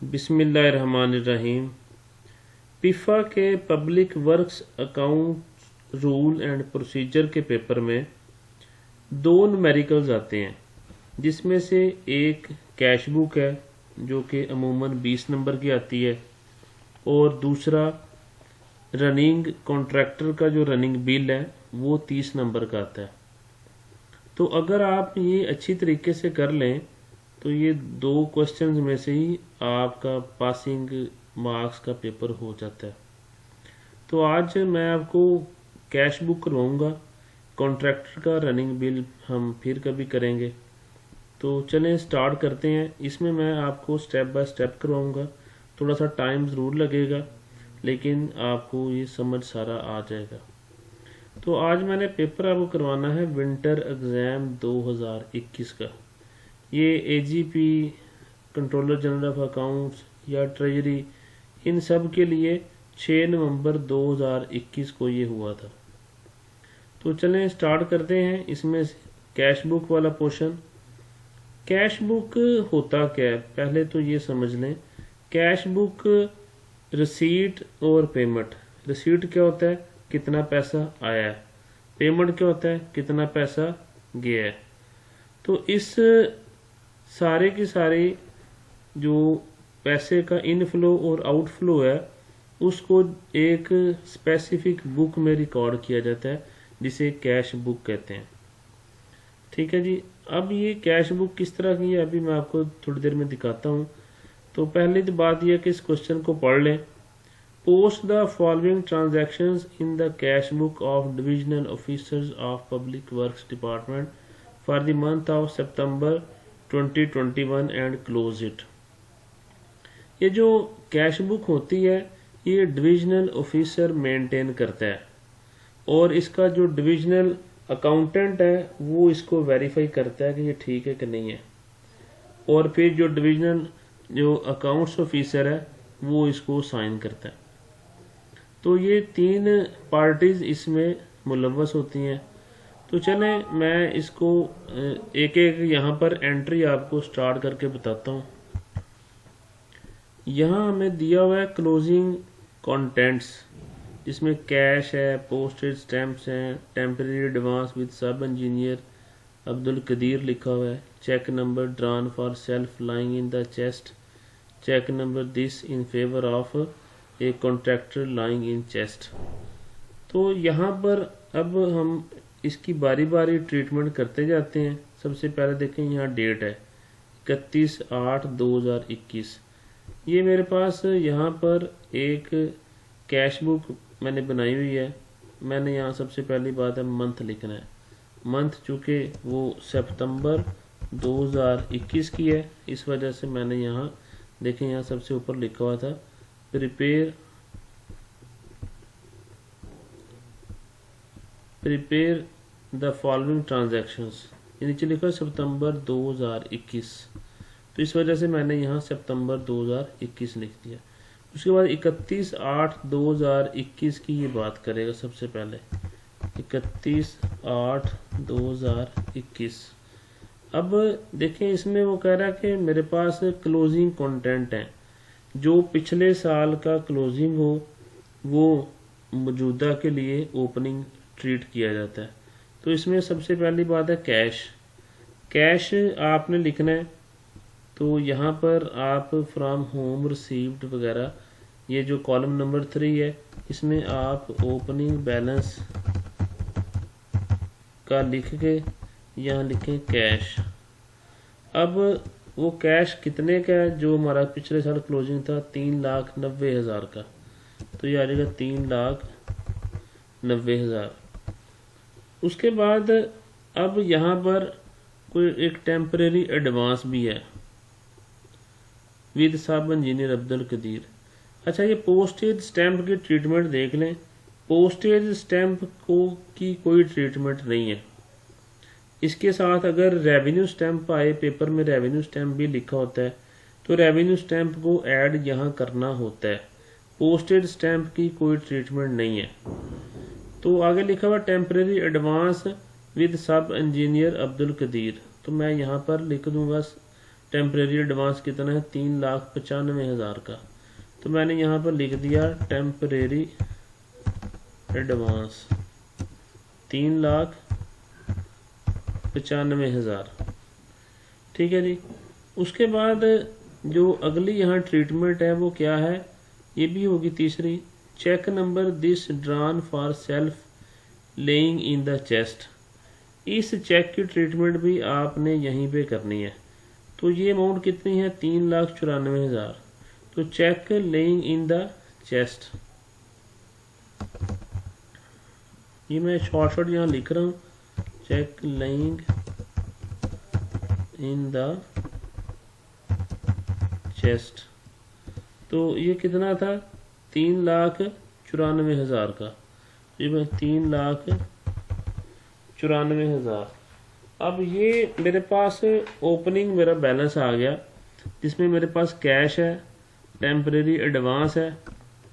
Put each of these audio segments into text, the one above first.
बिस्मिल्लाहिर्रहमानिर्रहीम। पिफा के public works account rule and procedure के पेपर में दो न्यूमेरिकल्स आते हैं, जिसमें से एक कैश बुक है जो कि अमूमन 20 नंबर की आती है, और दूसरा रनिंग कॉन्ट्रैक्टर का जो रनिंग बिल है वो 30 नंबर का आता है। तो अगर आप ये अच्छी तरीके से कर लें तो ये दो क्वेश्चंस में से ही आपका पासिंग मार्क्स का पेपर हो जाता है। तो आज मैं आपको कैश बुक करवाऊंगा, कॉन्ट्रैक्टर का रनिंग बिल हम फिर कभी करेंगे। तो चलें स्टार्ट करते हैं। इसमें मैं आपको स्टेप बाय स्टेप करवाऊंगा, थोड़ा सा टाइम ज़रूर लगेगा लेकिन आपको ये समझ सारा आ जाएगा। तो आज मैंने पेपर आपको करवाना है विंटर एग्ज़ाम 2021 का। ये AGP, controller general of accounts या ट्रेजरी, इन सब के लिए 6 नवंबर 2021 को ये हुआ था। तो चलें स्टार्ट करते हैं। इसमें कैश बुक वाला पोर्शन। कैश बुक होता क्या है पहले तो ये समझ लें। कैश बुक रिसीट और पेमेंट। रिसीट क्या होता है, कितना पैसा आया है। पेमेंट क्या होता है, कितना पैसा गया है। तो इस सारे की सारी जो पैसे का इनफ्लो और आउटफ्लो है उसको एक स्पेसिफिक बुक में रिकॉर्ड किया जाता है, जिसे कैश बुक कहते हैं। ठीक है जी। अब ये कैश बुक किस तरह की है अभी मैं आपको थोड़ी देर में दिखाता हूँ। तो पहली तो बात यह कि इस क्वेश्चन को पढ़ लें। Post the following transactions in the cash book of divisional officers of public works department for the month of September 2021 and close it. ये जो कैश बुक होती है ये डिविजनल ऑफिसर मेंटेन करता है, और इसका जो डिविजनल अकाउंटेंट है वो इसको वेरीफाई करता है कि ये ठीक है कि नहीं है, और फिर जो डिविजनल जो अकाउंट्स ऑफिसर है वो इसको साइन करता है। तो ये तीन पार्टीज इसमें मुलव्वस होती हैं। तो चलें मैं इसको एक एक यहाँ पर एंट्री आपको स्टार्ट करके बताता हूँ। यहाँ हमें दिया हुआ है क्लोजिंग कंटेंट्स, जिसमें कैश है, पोस्टेज स्टैम्प्स हैं, temporary advance with sub engineer Abdul Kadir लिखा हुआ है, cheque number drawn for self lying in the chest, cheque number this in favour of a contractor lying in chest. तो यहाँ पर अब हम इसकी बारी बारी ट्रीटमेंट करते जाते हैं। सबसे पहले देखें यहाँ डेट है 31/8/2021। ये मेरे पास यहाँ पर एक कैश बुक मैंने बनाई हुई है। मैंने यहाँ सबसे पहली बात है मंथ लिखना है। मंथ चूँकि वो सितंबर 2021 की है, इस वजह से मैंने यहाँ देखें यहाँ सबसे ऊपर लिखा हुआ था प्रिपेयर द फॉलोइंग ट्रांजैक्शंस। ये नीचे लिखा है सितंबर 2021, तो इस वजह से मैंने यहाँ सितंबर 2021 लिख दिया। उसके बाद 31/8/2021 की ये बात करेगा। सबसे पहले 31/8/2021। अब देखें इसमें वो कह रहा है कि मेरे पास क्लोजिंग कंटेंट है, जो पिछले साल का क्लोजिंग हो वो मौजूदा के लिए ओपनिंग ट्रीट किया जाता है। तो इसमें सबसे पहली बात है कैश। कैश आपने लिखना है। तो यहाँ पर आप फ्रॉम होम रिसीव्ड वगैरह, ये जो कॉलम नंबर 3 है इसमें आप ओपनिंग बैलेंस का लिख के यहाँ लिखें कैश। अब वो कैश कितने का है, जो हमारा पिछले साल क्लोजिंग था 3,90,000 का, तो ये आ जाएगा 3,90,000। उसके बाद अब यहाँ पर कोई एक टेम्परेरी एडवांस भी है with sub engineer Abdul Qadeer. अच्छा, ये पोस्टेज स्टैंप की ट्रीटमेंट देख लें। पोस्टेज स्टैंप की कोई ट्रीटमेंट नहीं है। इसके साथ अगर रेवेन्यू स्टैंप आए, पेपर में रेवेन्यू स्टैंप भी लिखा होता है, तो रेवेन्यू स्टैंप को ऐड यहाँ करना होता है। पोस्टेज स्टैंप की कोई ट्रीटमेंट नहीं है। तो आगे लिखा हुआ temporary advance with sub engineer Abdul Qadeer, तो मैं यहाँ पर लिख दूंगा टेम्परेरी एडवांस कितना है, 3,95,000 का। तो मैंने यहाँ पर लिख दिया टेम्परेरी एडवांस 3,95,000। ठीक है जी। उसके बाद जो अगली यहाँ ट्रीटमेंट है वो क्या है, ये भी होगी तीसरी। Cheque number this drawn for self laying in the chest. इस चेक की ट्रीटमेंट भी आपने यहीं पे करनी है। तो ये अमाउंट कितनी है, 3,94,000। तो cheque laying in the chest, ये मैं शॉर्ट यहाँ लिख रहा हूँ, cheque laying in the chest. तो ये कितना था, 3,94,000 का। ये मैं 3,94,000। अब ये मेरे पास ओपनिंग मेरा बैलेंस आ गया, जिसमें मेरे पास कैश है, टेम्परेरी एडवांस है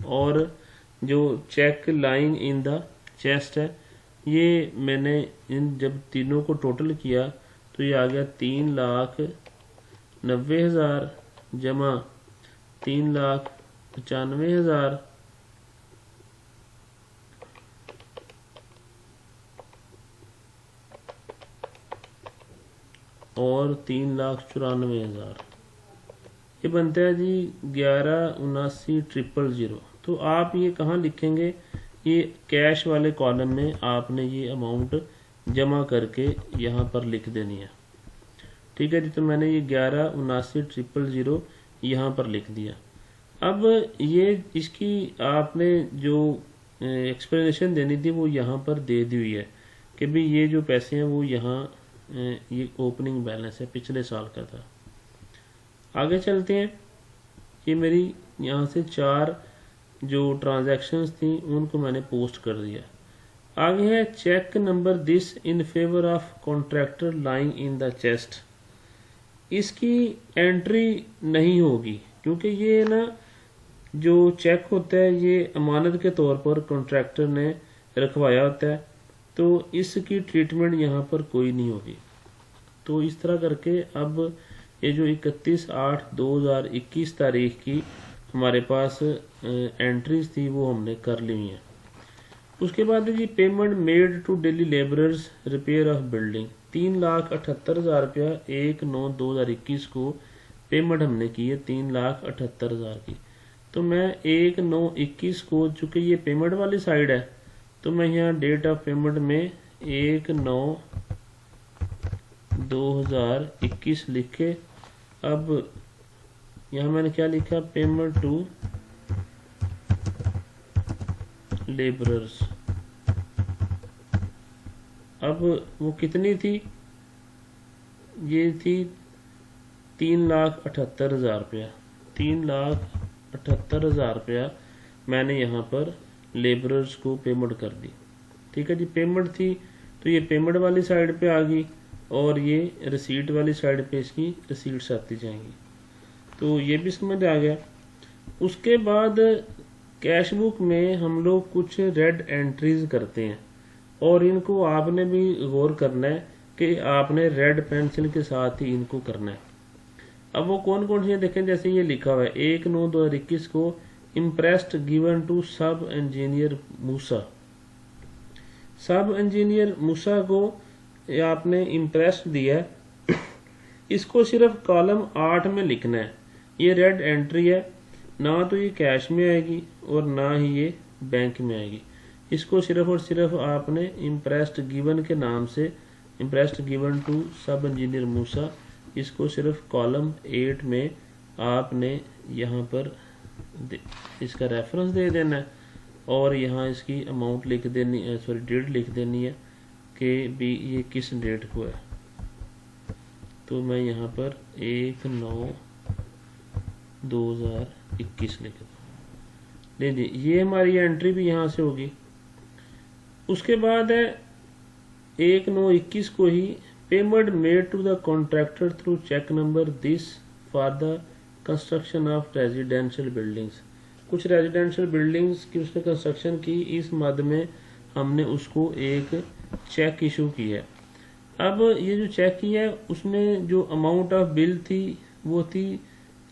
और जो cheque lying in the chest है। ये मैंने इन जब तीनों को टोटल किया तो ये आ गया 3,90,000 जमा 3,95,000 और 3,94,000। ये बनता है जी 11,79,000। तो आप ये कहाँ लिखेंगे, ये कैश वाले कॉलम में आपने ये अमाउंट जमा करके यहाँ पर लिख देनी है। ठीक है जी। तो मैंने ये 11,79,000 यहाँ पर लिख दिया। अब ये इसकी आपने जो एक्सप्लेनेशन देनी थी वो यहाँ पर दे दी हुई है कि भाई ये जो पैसे हैं वो यहाँ ये ओपनिंग बैलेंस है, पिछले साल का था। आगे चलते हैं। ये मेरी यहाँ से 4 जो ट्रांजैक्शंस थी उनको मैंने पोस्ट कर दिया। आगे है cheque number this in favour of contractor lying in the chest. इसकी एंट्री नहीं होगी क्योंकि ये ना जो चेक होता है ये अमानत के तौर पर कॉन्ट्रैक्टर ने रखवाया होता है, तो इसकी ट्रीटमेंट यहाँ पर कोई नहीं होगी। तो इस तरह करके अब ये जो 31/8/2021 तारीख की हमारे पास एंट्रीज थी वो हमने कर ली हुई हैं। उसके बाद जी payment made to daily labourers repair of building, 3,78,000 रुपया 1/9/2021 को पेमेंट हमने की है 3,78,000 की। तो मैं 1/9/21 को, चूँकि ये पेमेंट वाली साइड है, तो मैं यहाँ डेट ऑफ पेमेंट में 1/9/2021 लिख के, अब यहाँ मैंने क्या लिखा, पेमेंट टू लेबरर्स। अब वो कितनी थी, ये थी 3,78,000 रुपया। 3,78,000 रुपया मैंने यहाँ पर लेबरर्स को पेमेंट कर दी। ठीक है जी। पेमेंट थी तो ये पेमेंट वाली साइड पे आ गई और ये रिसीट वाली साइड पे इसकी रिसीट्स आती जाएंगी। तो ये भी समझ आ गया। उसके बाद कैश बुक में हम लोग कुछ रेड एंट्रीज करते हैं और इनको आपने भी गौर करना है कि आपने रेड पेंसिल के साथ ही इनको करना है। अब वो कौन कौन सी देखें, जैसे ये लिखा हुआ है 1/9/2021 को इम्प्रेस्ड गिवन टू सब इंजीनियर मूसा। सब इंजीनियर मूसा को आपने इम्प्रेस्ड दिया है, इसको सिर्फ कॉलम 8 में लिखना है। ये रेड एंट्री है, ना तो ये कैश में आएगी और ना ही ये बैंक में आएगी। इसको सिर्फ और सिर्फ आपने इम्प्रेस्ड गिवन के नाम से, इम्प्रेस्ड गिवन टू सब इंजीनियर मूसा, इसको सिर्फ कॉलम 8 में आपने यहाँ पर इसका रेफरेंस दे देना है और यहाँ इसकी अमाउंट लिख देनी है, सॉरी डेट लिख देनी है कि भी ये किस डेट को है। तो मैं यहाँ पर 1/9/2021 लिख दूँ। लीजिए ये हमारी एंट्री भी यहाँ से होगी। उसके बाद है 1/9/21 को ही payment made to the contractor through cheque number this for the construction of residential buildings. कुछ रेजिडेंशियल बिल्डिंग्स की उसने कंस्ट्रक्शन की, इस मद में हमने उसको एक चेक इशू की है। अब ये जो चेक किया है उसमें जो अमाउंट ऑफ बिल थी वो थी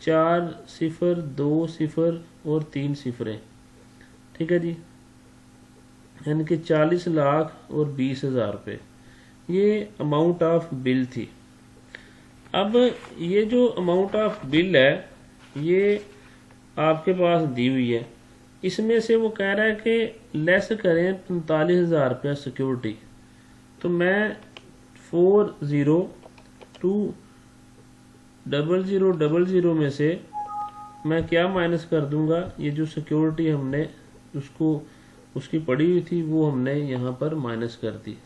4 सिफर 2 सिफर और 3 सिफरें, ठीक है जी, यानी कि 40 लाख और 20,000 रुपये ये अमाउंट ऑफ बिल थी। अब ये जो अमाउंट ऑफ बिल है ये आपके पास दी हुई है, इसमें से वो कह रहा है कि लेस करें 45,000 रुपया सिक्योरिटी। तो मैं 40200000 में से मैं क्या माइनस कर दूंगा, ये जो सिक्योरिटी हमने उसकी पड़ी हुई थी वो हमने यहाँ पर माइनस कर दी,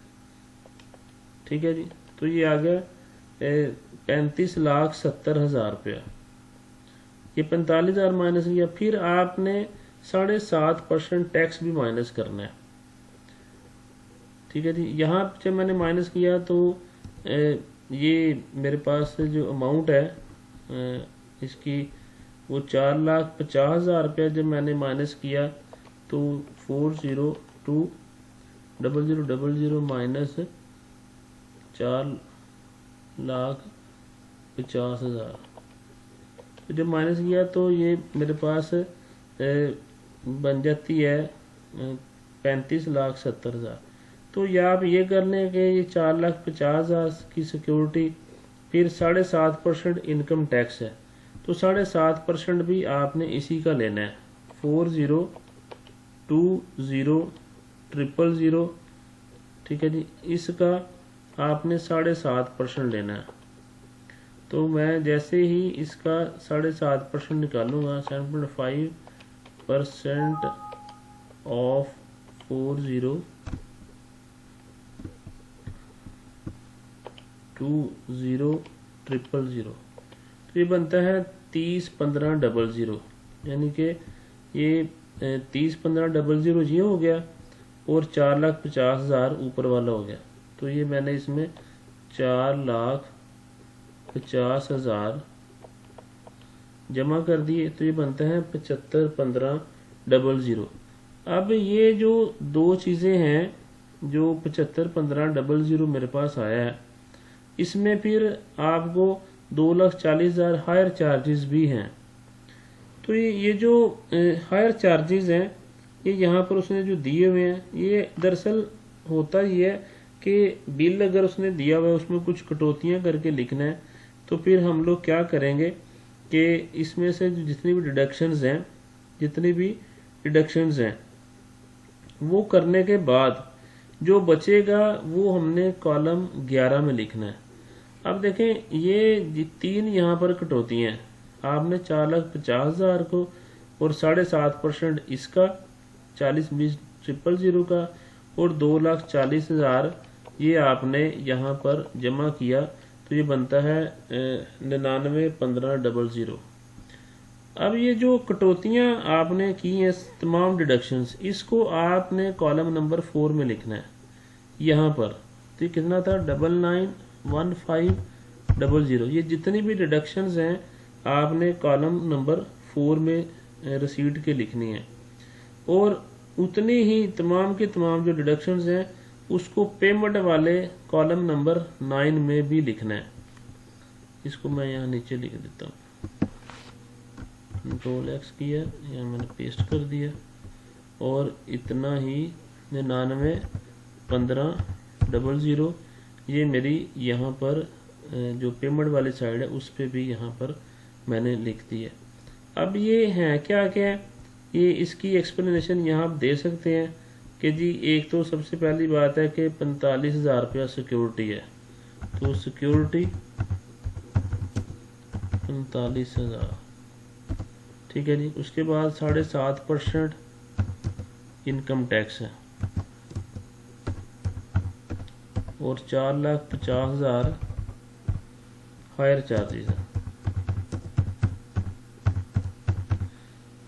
ठीक है जी। तो ये आ गया 35,70,000 रुपया। ये 45,000 माइनस किया, फिर आपने 7.5% टैक्स भी माइनस करना है, ठीक है जी। यहाँ जब मैंने माइनस किया तो ये मेरे पास जो अमाउंट है इसकी वो 4,50,000 रुपया जब मैंने माइनस किया तो 402,000 माइनस 4,50,000, तो जब माइनस किया तो ये मेरे पास बन जाती है 35,70,000। तो या आप ये कर लें कि ये 4,50,000 की सिक्योरिटी, फिर 7.5% इनकम टैक्स है, तो 7.5% भी आपने इसी का लेना है, 40200000, ठीक है जी, इसका आपने 7.5% लेना है। तो मैं जैसे ही इसका 7.5% निकालूंगा, 7.5% ऑफ 402000, तो ये बनता है 30,15,00, यानी कि ये 30,15,00 ये हो गया और 4,50,000 ऊपर वाला हो गया। तो ये मैंने इसमें 4,50,000 जमा कर दिए, तो ये बनता है 75,15,00। अब ये जो दो चीज़ें हैं, जो 75,15,00 मेरे पास आया है, इसमें फिर आपको 2,40,000 हायर चार्जेस भी हैं। तो ये जो हायर चार्जेस हैं ये यहाँ पर उसने जो दिए हुए हैं, ये दरअसल होता ही है कि बिल अगर उसने दिया हुआ है उसमें कुछ कटौतियाँ करके लिखना है, तो फिर हम लोग क्या करेंगे कि इसमें से जितनी भी डिडक्शंस हैं वो करने के बाद जो बचेगा वो हमने कॉलम 11 में लिखना है। अब देखें ये 3 यहाँ पर कटौतियाँ हैं, आपने 4,50,000 को और 7.5% इसका 40,20,000 का और 2,40,000 ये आपने यहाँ पर जमा किया, तो ये बनता है 99,15,00। अब ये जो कटौतियाँ आपने की हैं तमाम डिडक्शंस, इसको आपने कॉलम नंबर 4 में लिखना है यहाँ पर। तो ये कितना था, 99,15,00। ये जितनी भी डिडक्शंस हैं आपने कॉलम नंबर 4 में रसीद के लिखनी है, और उतनी ही तमाम के तमाम जो डिडक्शंस हैं उसको पेमेंट वाले कॉलम नंबर 9 में भी लिखना है। इसको मैं यहाँ नीचे लिख देता हूँ, Ctrl+X किया, यहाँ मैंने पेस्ट कर दिया, और इतना ही 99,15,00 ये मेरी यहाँ पर जो पेमेंट वाली साइड है उस पे भी यहाँ पर मैंने लिख दिया। अब ये है क्या ये इसकी एक्सप्लेनेशन यहाँ आप दे सकते हैं कि जी एक तो सबसे पहली बात है कि 45,000 रुपया सिक्योरिटी है, तो सिक्योरिटी 45,000, ठीक है जी। उसके बाद 7.5% इनकम टैक्स है और 4,50,000 हायर चार्जेस है।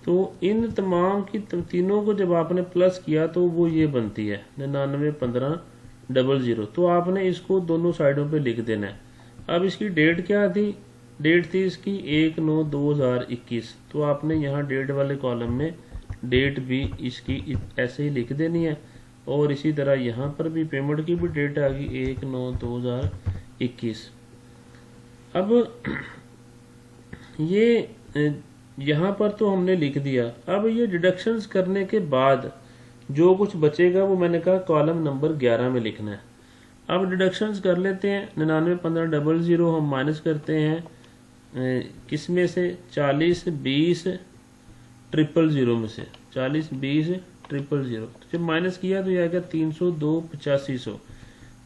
तो इन तमाम की तीनों को जब आपने प्लस किया तो वो ये बनती है 99,15,00। तो आपने इसको दोनों साइडों पे लिख देना है। अब इसकी डेट क्या थी, डेट थी इसकी 1/9/2021, तो आपने यहाँ डेट वाले कॉलम में डेट भी इसकी ऐसे ही लिख देनी है, और इसी तरह यहाँ पर भी पेमेंट की भी डेट आ गई 1/9/2021। अब ये यहाँ पर तो हमने लिख दिया। अब ये डिडक्शंस करने के बाद जो कुछ बचेगा वो मैंने कहा कॉलम नंबर 11 में लिखना है। अब डिडक्शंस कर लेते हैं। 99,15,00 हम माइनस करते हैं किस में से, 40 20 000 में से, 40 20 000। तो जब माइनस किया तो ये आएगा 302 8500।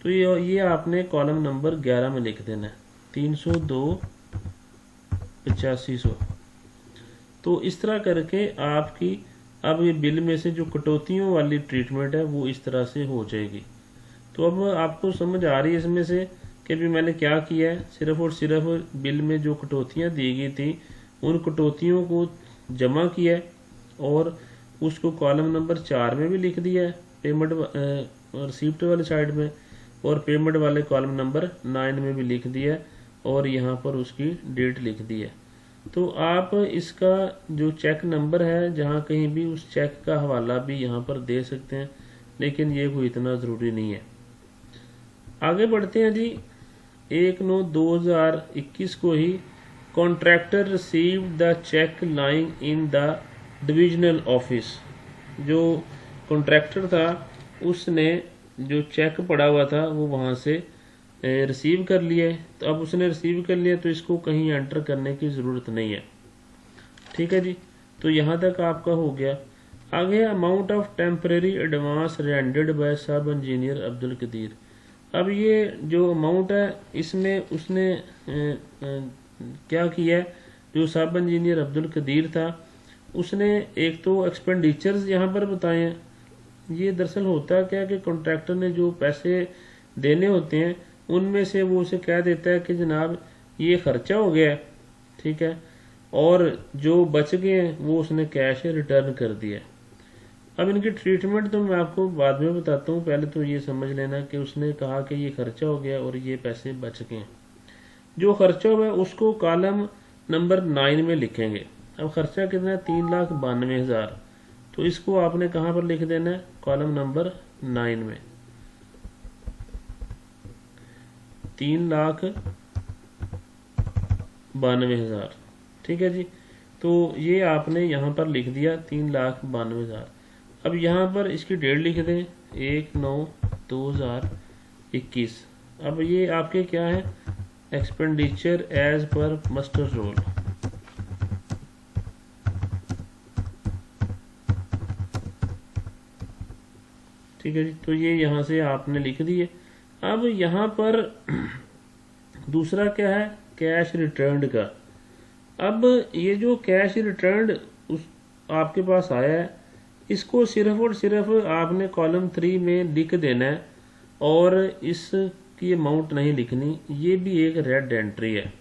तो ये आपने कॉलम नंबर 11 में लिख देना है, 302 8500। तो इस तरह करके आपकी अब ये बिल में से जो कटौतियों वाली ट्रीटमेंट है वो इस तरह से हो जाएगी। तो अब आपको समझ आ रही है इसमें से कि भी मैंने क्या किया है। सिर्फ और सिर्फ बिल में जो कटौतियाँ दी गई थी उन कटौतियों को जमा किया है और उसको कॉलम नंबर 4 में भी लिख दिया है, पेमेंट रिसीप्ट वाली साइड में, और पेमेंट वाले कॉलम नंबर 9 में भी लिख दिया है और यहाँ पर उसकी डेट लिख दी है। तो आप इसका जो चेक नंबर है जहाँ कहीं भी उस चेक का हवाला भी यहाँ पर दे सकते हैं, लेकिन ये कोई इतना ज़रूरी नहीं है। आगे बढ़ते हैं जी। 1/9/2021 को ही contractor receive the cheque lying in the divisional office. जो कॉन्ट्रैक्टर था उसने जो चेक पड़ा हुआ था वो वहाँ से रिसीव कर लिया है। तो अब उसने रिसीव कर लिया तो इसको कहीं एंटर करने की ज़रूरत नहीं है। ठीक है जी, तो यहाँ तक आपका हो गया। आगे amount of temporary advance rendered by sub engineer Abdul Kadir. अब ये जो अमाउंट है इसमें उसने क्या किया है, जो सब इंजीनियर अब्दुल कदीर था उसने एक तो एक्सपेंडिचर्स यहाँ पर बताए हैं। ये दरअसल होता क्या कि कॉन्ट्रैक्टर ने जो पैसे देने होते हैं उनमें से वो उसे कह देता है कि जनाब ये खर्चा हो गया है, ठीक है, और जो बच गए हैं वो उसने कैश रिटर्न कर दिया। अब इनकी ट्रीटमेंट तो मैं आपको बाद में बताता हूँ, पहले तो ये समझ लेना कि उसने कहा कि ये खर्चा हो गया और ये पैसे बच गए हैं। जो खर्चा हुआ है उसको कॉलम नंबर 9 में लिखेंगे। अब खर्चा कितना है, 3,92,000। तो इसको आपने कहाँ पर लिख देना है, कॉलम नंबर 9 में, 3,92,000। ठीक है जी, तो ये आपने यहाँ पर लिख दिया 3,92,000। अब यहाँ पर इसकी डेट लिख दें 1/9/2021। अब ये आपके क्या है, expenditure as per muster roll. ठीक है जी, तो ये यहाँ से आपने लिख दिए। अब यहाँ पर दूसरा क्या है, कैश रिटर्न का। अब ये जो कैश रिटर्न उस आपके पास आया है इसको सिर्फ और सिर्फ आपने कॉलम 3 में लिख देना है और इसकी अमाउंट नहीं लिखनी। ये भी एक रेड एंट्री है।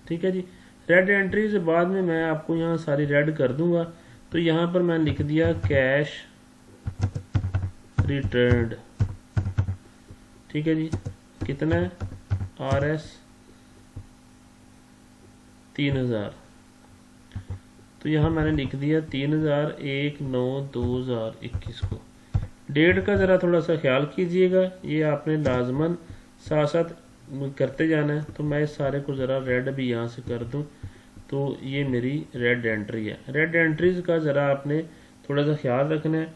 ठीक है जी, रेड एंट्री से बाद में मैं आपको यहाँ सारी रेड कर दूंगा। तो यहाँ पर मैं लिख दिया कैश रिटर्न। ठीक है जी, कितना है, RS 3,000। तो यहाँ मैंने लिख दिया 3,001/9/2021 को। डेट का ज़रा थोड़ा सा ख्याल कीजिएगा, ये आपने लाजमन साथ साथ करते जाना है। तो मैं इस सारे को ज़रा रेड भी यहाँ से कर दूँ। तो ये मेरी रेड एंट्री है। रेड एंट्रीज का ज़रा आपने थोड़ा सा ख्याल रखना है।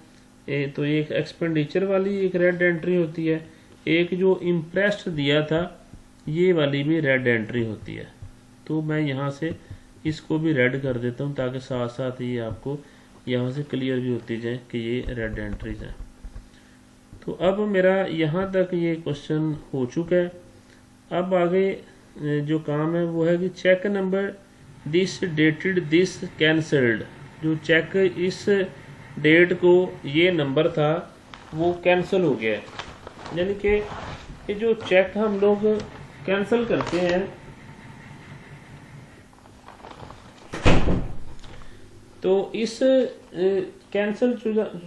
तो एक एक्सपेंडिचर वाली एक रेड एंट्री होती है, एक जो इम्प्रेस्ड दिया था ये वाली भी रेड एंट्री होती है। तो मैं यहाँ से इसको भी रेड कर देता हूँ ताकि साथ साथ ये आपको यहाँ से क्लियर भी होती जाए कि ये रेड एंट्रीज हैं। तो अब मेरा यहाँ तक ये क्वेश्चन हो चुका है। अब आगे जो काम है वो है कि cheque number this dated this cancelled. जो चेक इस डेट को ये नंबर था वो कैंसिल हो गया है, यानी कि ये जो चेक हम लोग कैंसिल करते हैं तो इस कैंसिल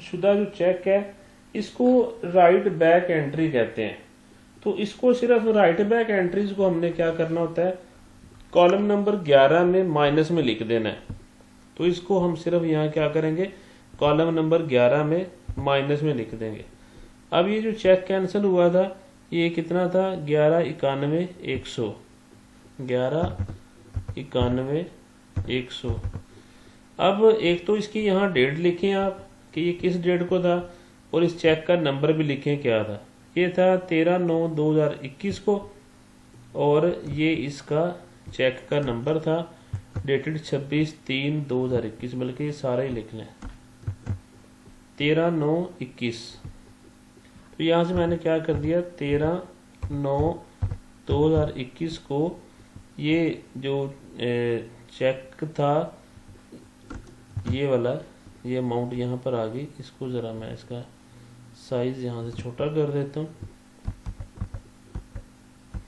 शुदा जो चेक है इसको राइट बैक एंट्री कहते हैं। तो इसको सिर्फ राइट बैक एंट्रीज को हमने क्या करना होता है, कॉलम नंबर 11 में माइनस में लिख देना है। तो इसको हम सिर्फ यहाँ क्या करेंगे, कॉलम नंबर 11 में माइनस में लिख देंगे। अब ये जो चेक कैंसिल हुआ था ये कितना था, 11,91,100, 11,91,100। 100। अब एक तो इसकी यहाँ डेट लिखें आप कि ये किस डेट को था, और इस चेक का नंबर भी लिखें क्या था। ये था 13/9/2021 को, और ये इसका चेक का नंबर था डेटेड 26/3/2021, बल्कि ये सारा ही लिख लें 13/9/21। तो यहाँ से मैंने क्या कर दिया, 13/9/2021 को ये जो चेक था ये वाला, ये अमाउंट यहाँ पर आ गई। इसको ज़रा मैं इसका साइज यहाँ से छोटा कर देता हूँ।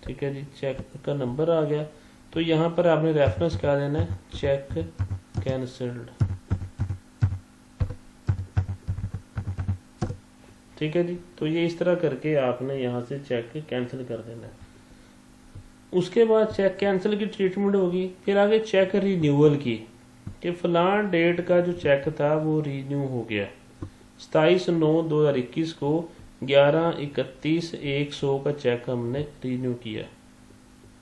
ठीक है जी, चेक का नंबर आ गया। तो यहाँ पर आपने रेफरेंस क्या देना है, चेक कैंसल्ड। ठीक है जी, तो ये इस तरह करके आपने यहाँ से चेक कैंसिल कर देना है। उसके बाद चेक कैंसिल की ट्रीटमेंट होगी। फिर आगे चेक रिन्यूअल की, कि फलान डेट का जो चेक था वो रिन्यू हो गया, 27/9/2021 को 11/31/100 का चेक हमने रिन्यू किया।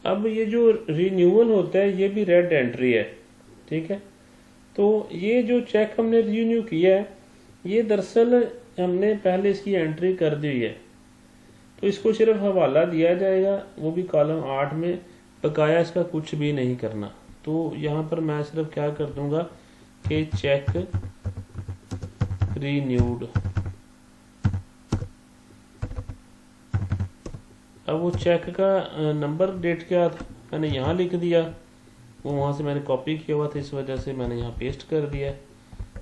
अब ये जो रिन्यूअल होता है ये भी रेड एंट्री है। ठीक है, तो ये जो चेक हमने रिन्यू किया है ये दरअसल हमने पहले इसकी एंट्री कर दी है, तो इसको सिर्फ हवाला दिया जाएगा, वो भी कॉलम 8 में। बकाया इसका कुछ भी नहीं करना। तो यहाँ पर मैं सिर्फ क्या कर दूंगा कि चेक रीन्यूड। अब वो चेक का नंबर डेट क्या था मैंने यहाँ लिख दिया, वो वहाँ से मैंने कॉपी किया हुआ था, इस वजह से मैंने यहाँ पेस्ट कर दिया।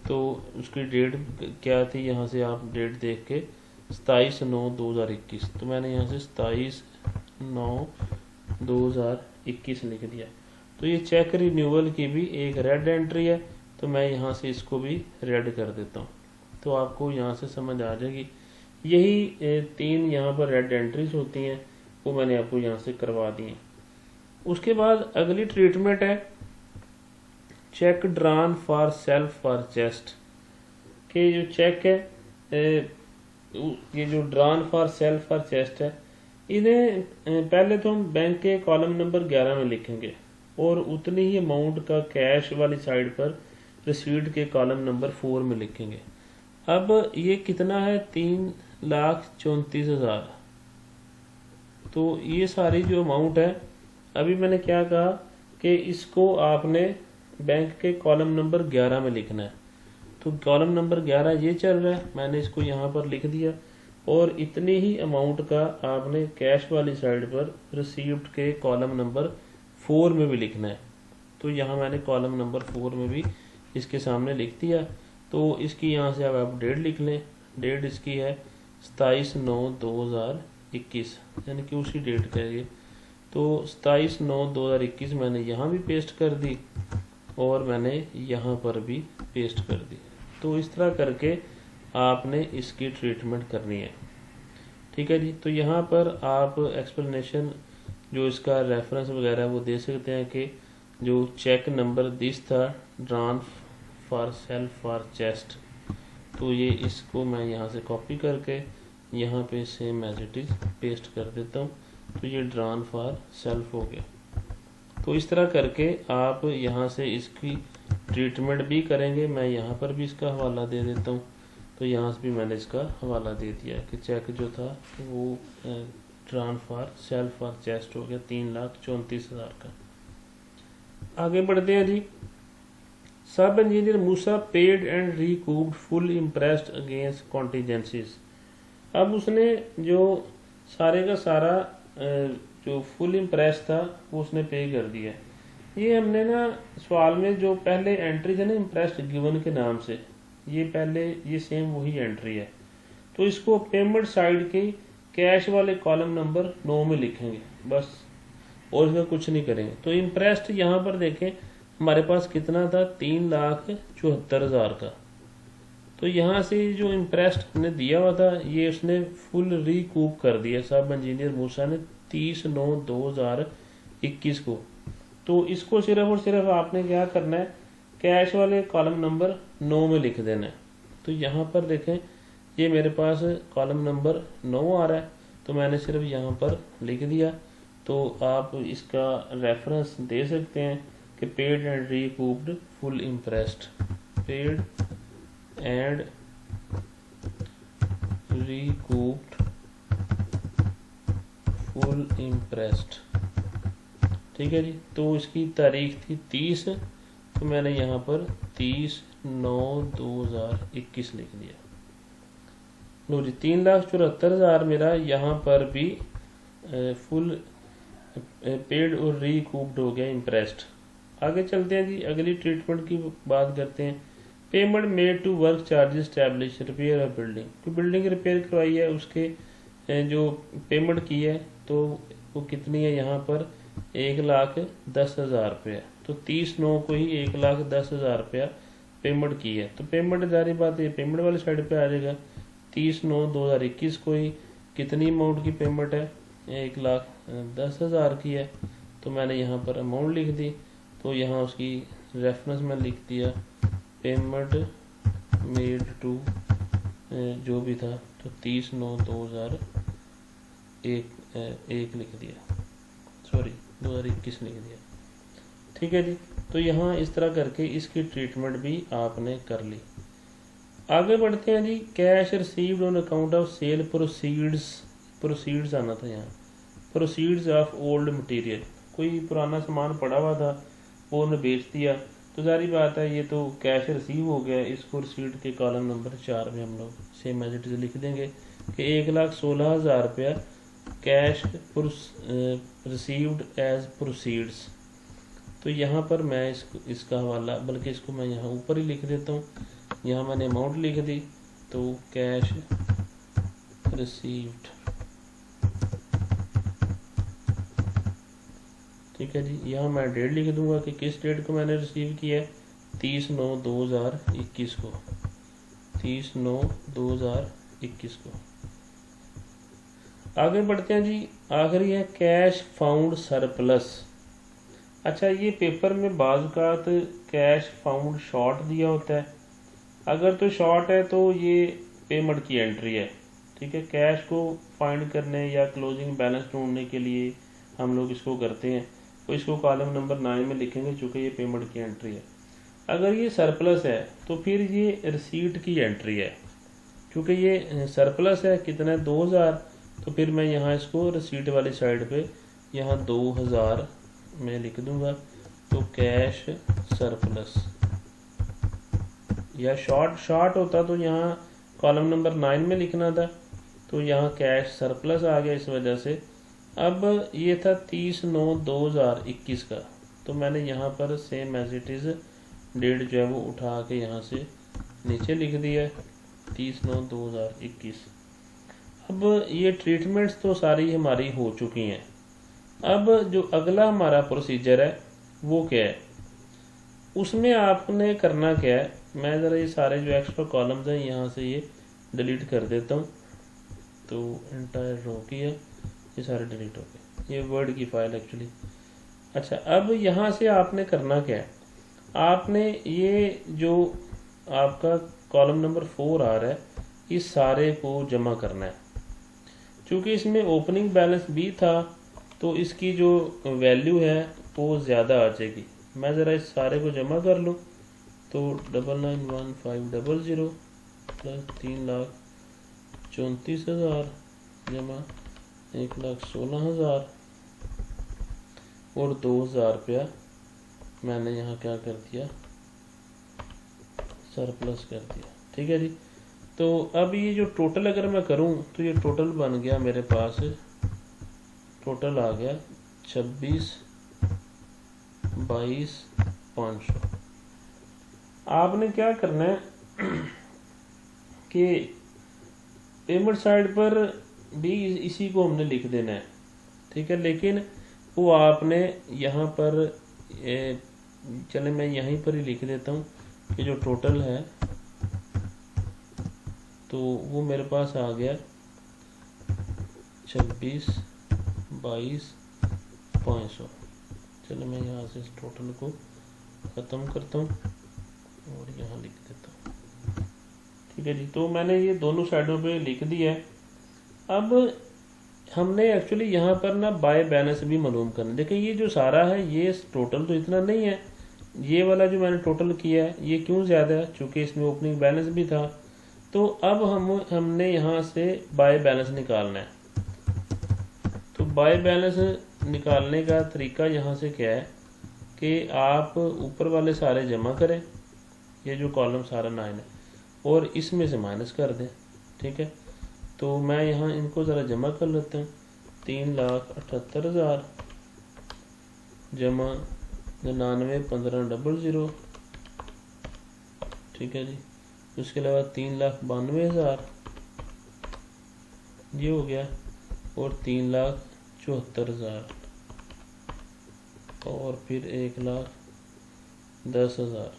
तो उसकी डेट क्या थी, यहाँ से आप डेट देख के 27/9/2021, तो मैंने यहाँ से 27/9/2021 लिख दिया। तो ये चेक रिन्यूअल की भी एक रेड एंट्री है, तो मैं यहाँ से इसको भी रेड कर देता हूँ, तो आपको यहाँ से समझ आ जाएगी। यही 3 यहाँ पर रेड एंट्रीज होती हैं, वो मैंने आपको यहाँ से करवा दी हैं। उसके बाद अगली ट्रीटमेंट है check drawn for self for chest के जो चेक है, ये जो drawn for self for chest है, इन्हें पहले तो हम बैंक के कॉलम नंबर 11 में लिखेंगे, और उतनी ही अमाउंट का कैश वाली साइड पर रिसीट के कॉलम नंबर 4 में लिखेंगे। अब ये कितना है, 3,34,000। तो ये सारी जो अमाउंट है, अभी मैंने क्या कहा कि इसको आपने बैंक के कॉलम नंबर 11 में लिखना है। तो कॉलम नंबर 11 ये चल रहा है, मैंने इसको यहाँ पर लिख दिया, और इतनी ही अमाउंट का आपने कैश वाली साइड पर रिसीव्ड के कॉलम नंबर 4 में भी लिखना है। तो यहाँ मैंने कॉलम नंबर 4 में भी इसके सामने लिख दिया। तो इसकी यहाँ से अब आप डेट लिख लें, डेट इसकी है 27/9/2021, यानी कि उसी डेट का ये। तो 27/9/2021 मैंने यहाँ भी पेस्ट कर दी, और मैंने यहाँ पर भी पेस्ट कर दी। तो इस तरह करके आपने इसकी ट्रीटमेंट करनी है। ठीक है जी, तो यहाँ पर आप एक्सप्लेनेशन जो इसका रेफरेंस वगैरह वो दे सकते हैं कि जो चेक नंबर दिस था drawn for self for chest, तो ये इसको मैं यहाँ से कॉपी करके यहाँ पे same as it is paste कर देता हूँ। तो ये ड्रॉन फॉर सेल्फ हो गया। तो इस तरह करके आप यहाँ से इसकी ट्रीटमेंट भी करेंगे। मैं यहाँ पर भी इसका हवाला दे देता हूँ। तो यहाँ से भी मैंने इसका हवाला दे दिया कि चेक जो था वो drawn for self for chest हो गया 3,34,000 का। आगे बढ़ते हैं जी। Sub engineer Moosa paid and recouped full imprest against contingencies. अब उसने जो सारे का सारा जो फुल इम्प्रेस था वो उसने पे कर दिया। ये हमने ना सवाल में जो पहले एंट्री है ना इम्प्रेस्ड गिवन के नाम से, ये पहले ये सेम वही एंट्री है। तो इसको पेमेंट साइड के कैश वाले कॉलम नंबर 9 में लिखेंगे बस, और इसमें कुछ नहीं करेंगे। तो इम्प्रेस्ड यहाँ पर देखें हमारे पास कितना था 3,74,000 का। तो यहाँ से जो इम्प्रेस्ड हमने दिया हुआ था ये उसने फुल रिकूप कर दिया सब इंजीनियर मूसा ने 30/9/2021 को। तो इसको सिर्फ और सिर्फ आपने क्या करना है, कैश वाले कॉलम नंबर 9 में लिख देना है। तो यहाँ पर देखें ये मेरे पास कॉलम नंबर 9 आ रहा है, तो मैंने सिर्फ यहाँ पर लिख दिया। तो आप इसका रेफरेंस दे सकते हैं कि paid and recouped full interest, paid and recouped full interest. ठीक है जी। तो इसकी तारीख थी 30, तो मैंने यहाँ पर 30/9/2021 लिख दिया। लो जी, 3,74,000 मेरा यहाँ पर भी फुल पेड और रिकूप्ड हो गया इंटरेस्ट। आगे चलते हैं जी, अगली ट्रीटमेंट की बात करते हैं। Payment made to work charges establish repair of building, कोई बिल्डिंग रिपेयर करवाई है, उसके जो पेमेंट की है तो वो कितनी है, यहाँ पर 1,10,000 रुपया। तो 30/9 को ही 1,10,000 रुपया पेमेंट की है। तो पेमेंट जारी बात है पेमेंट वाली साइड पे आ जाएगा। 30/9/2021 को ही कितनी अमाउंट की पेमेंट है, 1,10,000 की है। तो मैंने यहाँ पर अमाउंट लिख दी। तो यहाँ उसकी रेफरेंस में लिख दिया पेमेंट मेड टू जो भी था, तो 30/9/2021 लिख दिया, सॉरी 2021 लिख दिया। ठीक है जी। तो यहाँ इस तरह करके इसकी ट्रीटमेंट भी आपने कर ली। आगे बढ़ते हैं जी। Cash received on account of sale proceeds आना था यहाँ, प्रोसीड्स ऑफ ओल्ड मटेरियल, कोई पुराना सामान पड़ा हुआ था वो उन्हें बेच दिया। तो जारी बात है ये तो कैश रिसीव हो गया। इसको रिसीट के कॉलम नंबर 4 में हम लोग सेम एज इट इज लिख देंगे कि 1,16,000 रुपया कैश रिसीव्ड एज प्रोसीड्स। तो यहाँ पर मैं इसका हवाला, बल्कि इसको मैं यहाँ ऊपर ही लिख देता हूँ। यहाँ मैंने अमाउंट लिख दी, तो कैश रिसीव्ड। ठीक है जी। यहाँ मैं डेट लिख दूंगा कि किस डेट को मैंने रिसीव किया है, 30/9/2021 को, 30/9/2021 को। आगे बढ़ते हैं जी। आखिरी है कैश फाउंड सरप्लस। अच्छा, ये पेपर में बाज़ कैश फाउंड शॉर्ट दिया होता है। अगर तो शॉर्ट है तो ये पेमेंट की एंट्री है। ठीक है, कैश को फाइंड करने या क्लोजिंग बैलेंस ढूंढने के लिए हम लोग इसको करते हैं, तो इसको कॉलम नंबर 9 में लिखेंगे चूँकि ये पेमेंट की एंट्री है। अगर ये सरप्लस है तो फिर ये रिसीट की एंट्री है। क्योंकि ये सरप्लस है, कितना है 2,000, तो फिर मैं यहाँ इसको रिसीट वाली साइड पे यहाँ 2,000 में लिख दूंगा। तो कैश सरप्लस, या शॉर्ट होता तो यहाँ कॉलम नंबर 9 में लिखना था, तो यहाँ कैश सरप्लस आ गया इस वजह से। अब ये था 30/9/2021 का, तो मैंने यहाँ पर same as it is date जो है वो उठा के यहाँ से नीचे लिख दिया 30/9/2021। अब ये ट्रीटमेंट्स तो सारी हमारी हो चुकी हैं। अब जो अगला हमारा प्रोसीजर है वो क्या है, उसमें आपने करना क्या है, मैं ज़रा ये सारे जो एक्स्ट्रा कॉलम्स हैं यहाँ से ये डिलीट कर देता हूँ। तो एंटायर रो की है, ये सारे डिलीट हो गए, ये वर्ड की फाइल एक्चुअली। अच्छा, अब यहाँ से आपने करना क्या है, आपने ये जो आपका कॉलम नंबर 4 आ रहा है इस सारे को जमा करना है। क्योंकि इसमें ओपनिंग बैलेंस भी था तो इसकी जो वैल्यू है वो ज़्यादा आ जाएगी। मैं ज़रा इस सारे को जमा कर लूँ, तो 991500 प्लस 3,34,000 जमा 1,16,000 और 2,000 रुपया मैंने यहाँ क्या कर दिया, सरप्लस कर दिया। ठीक है जी। तो अब ये जो टोटल अगर मैं करूँ तो ये टोटल बन गया मेरे पास, टोटल आ गया 26,22,500। आपने क्या करना है कि पेमेंट साइड पर भी इसी को हमने लिख देना है। ठीक है, लेकिन वो आपने यहाँ पर चले मैं यहीं पर ही लिख देता हूँ कि जो टोटल है तो वो मेरे पास आ गया 26,22,500। चलो मैं यहाँ से इस टोटल को ख़त्म करता हूँ और यहाँ लिख देता हूँ। ठीक है जी। तो मैंने ये दोनों साइडों पे लिख दिया है। अब हमने एक्चुअली यहाँ पर ना बाय बैलेंस भी मालूम करना। देखिए ये जो सारा है ये टोटल तो इतना नहीं है, ये वाला जो मैंने टोटल किया है ये क्यों ज़्यादा है, चूँकि इसमें ओपनिंग बैलेंस भी था। तो अब हमने यहाँ से बाय बैलेंस निकालना है। तो बाय बैलेंस निकालने का तरीका यहाँ से क्या है कि आप ऊपर वाले सारे जमा करें, ये जो कॉलम सारा 9 है, और इसमें से माइनस कर दें। ठीक है, तो मैं यहाँ इनको ज़रा जमा कर लेता हूँ। 3,78,000 जमा 99,15,00। ठीक है जी, उसके अलावा 3,92,000 ये हो गया, और 3,74,000 और फिर 1,10,000।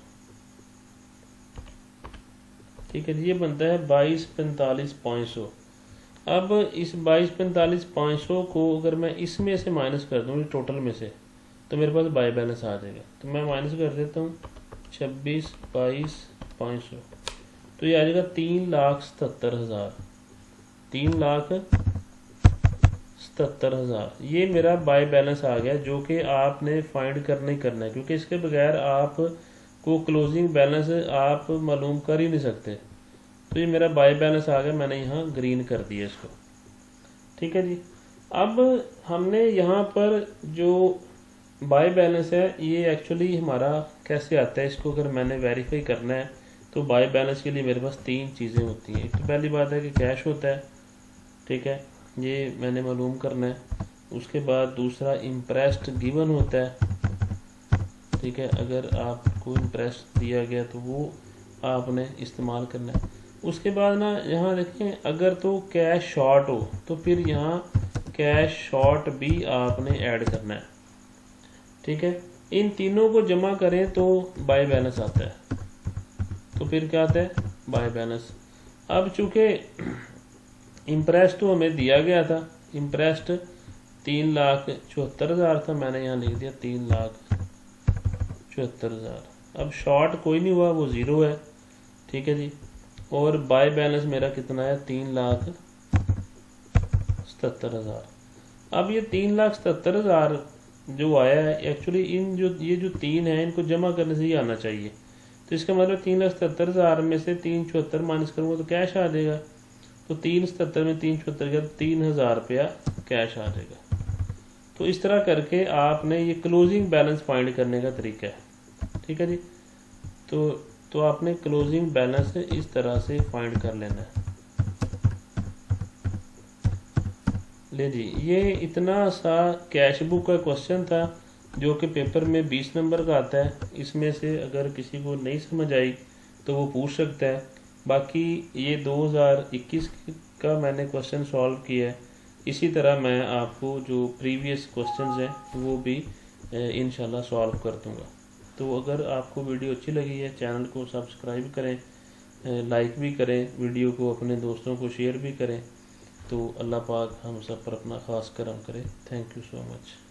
ठीक है जी, ये बनता है 22,45,500। अब इस 22,45,500 को अगर मैं इसमें से माइनस कर दूँ टोटल में से, तो मेरे पास बाय बैलेंस आ जाएगा। तो मैं माइनस कर देता हूँ 26,22,500, तो ये आ जाएगा 3,77,000। 3,77,000 ये मेरा बाय बैलेंस आ गया, जो कि आपने फाइंड करना ही करना है, क्योंकि इसके बगैर आप को क्लोजिंग बैलेंस आप मालूम कर ही नहीं सकते। तो ये मेरा बाय बैलेंस आ गया, मैंने यहाँ ग्रीन कर दिया इसको। ठीक है जी, अब हमने यहाँ पर जो बाय बैलेंस है ये एक्चुअली हमारा कैसे आता है, इसको अगर मैंने वेरीफाई करना है तो बाय बैलेंस के लिए मेरे पास 3 चीज़ें होती हैं। एक तो पहली बात है कि कैश होता है। ठीक है, ये मैंने मालूम करना है। उसके बाद दूसरा इंप्रेस्ड गिवन होता है। ठीक है, अगर आपको इंप्रेस्ड दिया गया तो वो आपने इस्तेमाल करना है। उसके बाद ना यहाँ देखें, अगर तो कैश शॉर्ट हो तो फिर यहाँ कैश शॉर्ट भी आपने ऐड करना है। ठीक है, इन तीनों को जमा करें तो बाय बैलेंस आता है। तो फिर क्या आता है, बाय बैलेंस। अब चूंकि इंप्रेस्ड तो हमें दिया गया था, इंप्रेस्ड 3,74,000 था, मैंने यहाँ लिख दिया 3,74,000। अब शॉर्ट कोई नहीं हुआ, वो 0 है। ठीक है जी, और बाय बैलेंस मेरा कितना है, 3,77,000। अब ये 3,77,000 जो आया है, एक्चुअली ये जो 3 है इनको जमा करने से ही आना चाहिए। तो इसका मतलब 3,77,000 में से 3,74 माइनस करूँगा तो कैश आ जाएगा। तो 3,77 में 3,74 गया, 3,000 रुपया कैश आ जाएगा। तो इस तरह करके आपने ये क्लोजिंग बैलेंस फाइंड करने का तरीका है। ठीक है जी, तो आपने क्लोजिंग बैलेंस इस तरह से फाइंड कर लेना है। ले जी, ये इतना सा कैश बुक का क्वेश्चन था जो कि पेपर में 20 नंबर का आता है। इसमें से अगर किसी को नहीं समझ आई तो वो पूछ सकता है। बाकी ये 2021 का मैंने क्वेश्चन सॉल्व किया है। इसी तरह मैं आपको जो प्रीवियस क्वेश्चंस हैं वो भी इंशाल्लाह सॉल्व कर दूंगा। तो अगर आपको वीडियो अच्छी लगी है, चैनल को सब्सक्राइब करें, लाइक भी करें, वीडियो को अपने दोस्तों को शेयर भी करें। तो अल्लाह पाक हम सब पर अपना ख़ास करम करे। Thank you so much.